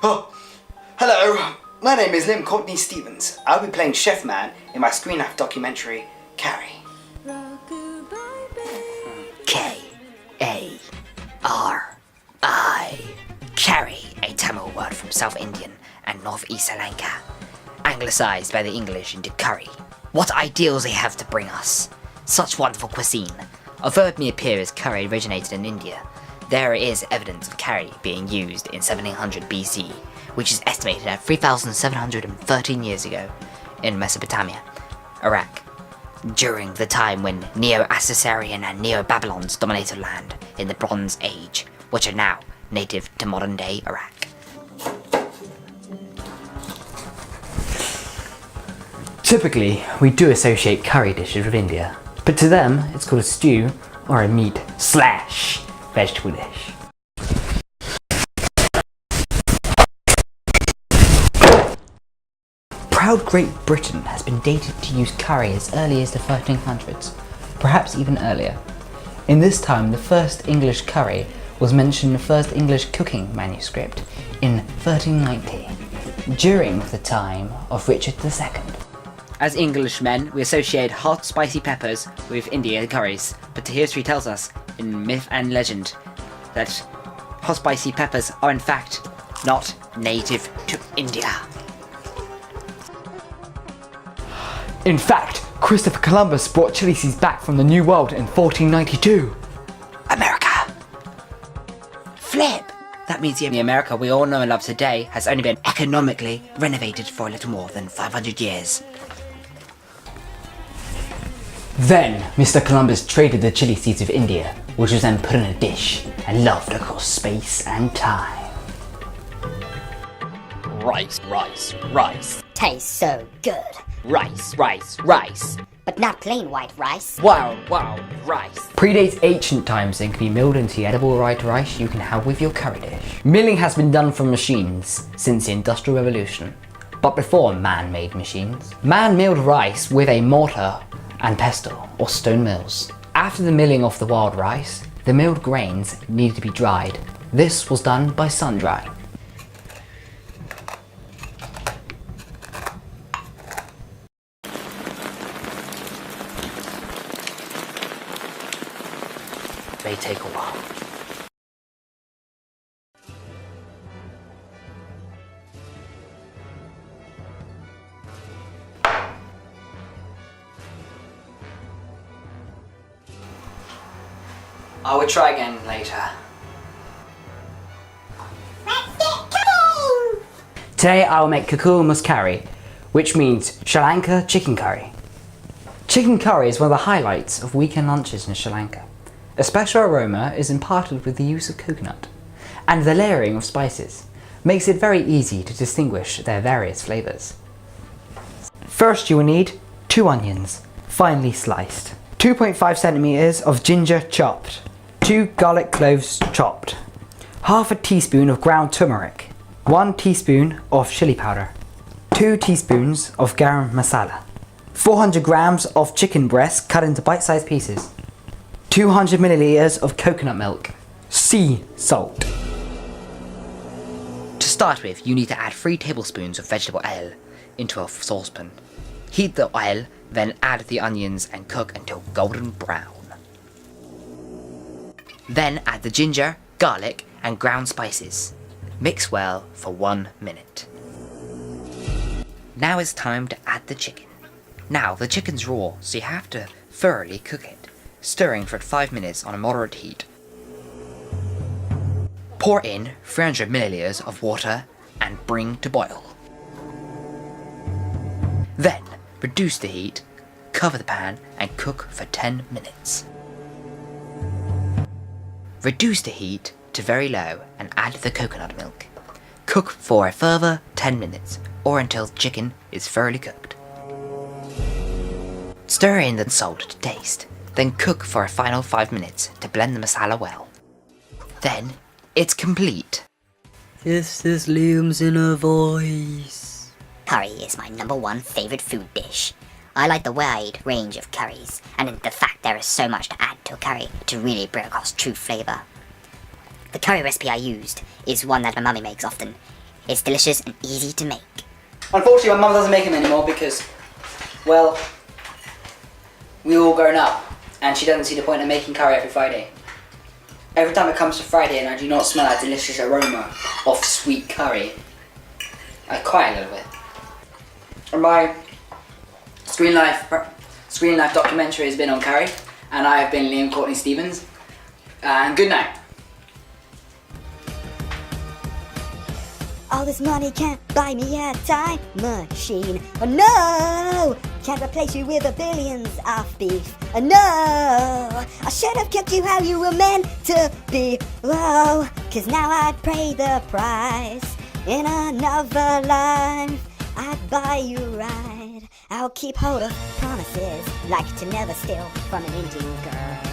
Oh, hello. My name is Liam Courtney Stevens. I'll be playing Chef Man in my Screen Actor documentary, K.A.R.I. K.A.R.I. K.A.R.I, a Tamil word from South Indian and North East Sri Lanka, anglicised by the English into curry. What ideals they have to bring us! Such wonderful cuisine. Although it may appear as curry originated in India, there is evidence of curry being used in 1700 BC, which is estimated at 3,713 years ago, in Mesopotamia, Iraq, during the time when Neo-Assyrian and Neo-Babylons dominated land in the Bronze Age, which are now native to modern-day Iraq. Typically, we do associate curry dishes with India, but to them, it's called a stew or a meat/vegetable dish. Proud Great Britain has been dated to use curry as early as the 1300s, perhaps even earlier. In this time, the first English curry was mentioned in the first English cooking manuscript in 1390, during the time of Richard II. As Englishmen, we associate hot, spicy peppers with Indian curries, but history tells us, in myth and legend, that hot, spicy peppers are in fact not native to India. In fact, Christopher Columbus brought chili seeds back from the New World in 1492. America! Flip! That means the America we all know and love today has only been economically renovated for a little more than 500 years. Then, Mr. Columbus traded the chili seeds with India, which was then put in a dish and loved across space and time. Rice, rice, rice. Tastes so good. Rice, rice, rice. But not plain white rice. Wow, wow, rice. Predates ancient times and can be milled into the edible white rice you can have with your curry dish. Milling has been done from machines since the Industrial Revolution, but before man made machines. Man milled rice with a mortar and pestle or stone mills. After the milling of the wild rice, the milled grains needed to be dried. This was done by sun drying. May take a while. I will try again later. Today I will make K.A.R.I curry, which means Sri Lanka chicken curry. Chicken curry is one of the highlights of weekend lunches in Sri Lanka. A special aroma is imparted with the use of coconut, and the layering of spices makes it very easy to distinguish their various flavours. First you will need 2 onions, finely sliced, 2.5 centimeters of ginger chopped, 2 garlic cloves chopped, half a teaspoon of ground turmeric, 1 teaspoon of chili powder, 2 teaspoons of garam masala, 400 grams of chicken breast cut into bite-sized pieces, 200 milliliters of coconut milk, sea salt. To start with, you need to add 3 tablespoons of vegetable oil into a saucepan. Heat the oil, then add the onions and cook until golden brown. Then add the ginger, garlic and ground spices. Mix well for 1 minute. Now it's time to add the chicken. Now the chicken's raw, so you have to thoroughly cook it, stirring for 5 minutes on a moderate heat. Pour in 300 milliliters of water and bring to boil. Then reduce the heat, cover the pan and cook for 10 minutes. Reduce the heat to very low and add the coconut milk. Cook for a further 10 minutes or until the chicken is thoroughly cooked. Stir in the salt to taste, then cook for a final 5 minutes to blend the masala well. Then it's complete. This is Liam's inner voice. Curry is my #1 favourite food dish. I like the wide range of curries, and the fact there is so much to add to a curry to really bring across true flavour. The curry recipe I used is one that my mummy makes often. It's delicious and easy to make. Unfortunately, my mum doesn't make them anymore because, well, we all grown up and she doesn't see the point of making curry every Friday. Every time it comes to Friday and I do not smell that delicious aroma of sweet curry, I cry a little bit. And my Screen Life documentary has been on K.A.R.I, and I have been Liam Courtney Stevens. And good night. All this money can't buy me a time machine. Oh no! Can't replace you with the billions of beef. Oh no! I should have kept you how you were meant to be. Whoa! Cause now I'd pay the price. In another life, I'd buy you right. I'll keep hold of promises, like to never steal from an Indian girl.